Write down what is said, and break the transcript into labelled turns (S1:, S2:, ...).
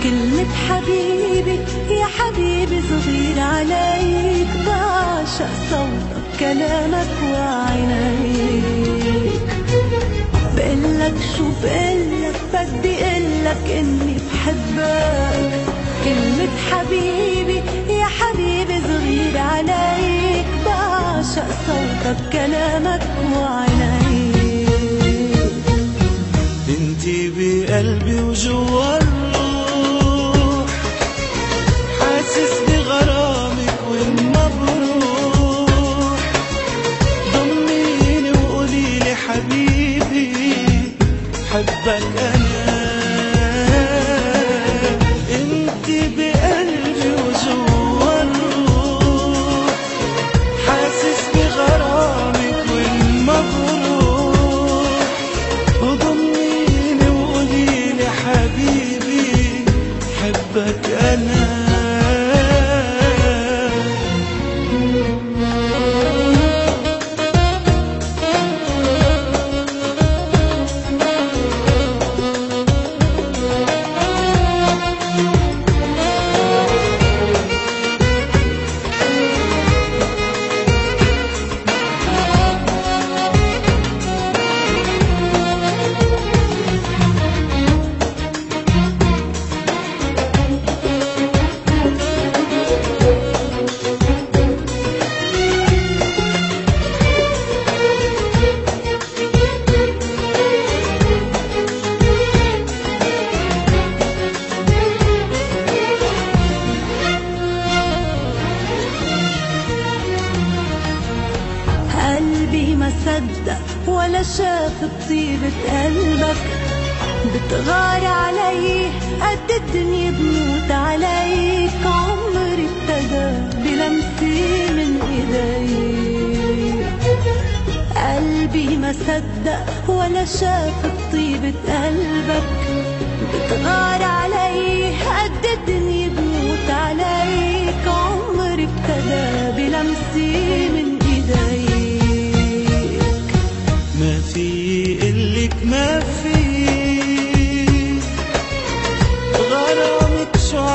S1: كلمة حبيبي يا حبيبي صغير عليك، بعشق صوتك كلامك وعينيك. بقلك شو بقلك بدي قلك إني بحبك، كلمة حبيبي يا حبيبي صغير عليك، بعشق صوتك كلامك وعينيك.
S2: انتي بقلبي وجوا الروح، حاسس بغرامك وإما بروح. ضميني وقوليلي حبيبي حبك أنا. انتي بقلبي وجوا الروح، حاسس بغرامك وإما بروح. وضميني وقوليلي حبيبي حبك أنا.
S1: قلبي ما صدق ولا شاف بطيبة قلبك، بتغار علي قد الدنيا بموت عليك. عمري ابتدى بلمسي من ايديك. قلبي ما صدق ولا شاف بطيبة قلبك، بتغار علي قد الدنيا بموت عليك. عمري ابتدى بلمسي من ايديك.
S2: ما في قلك ما في غرامك شو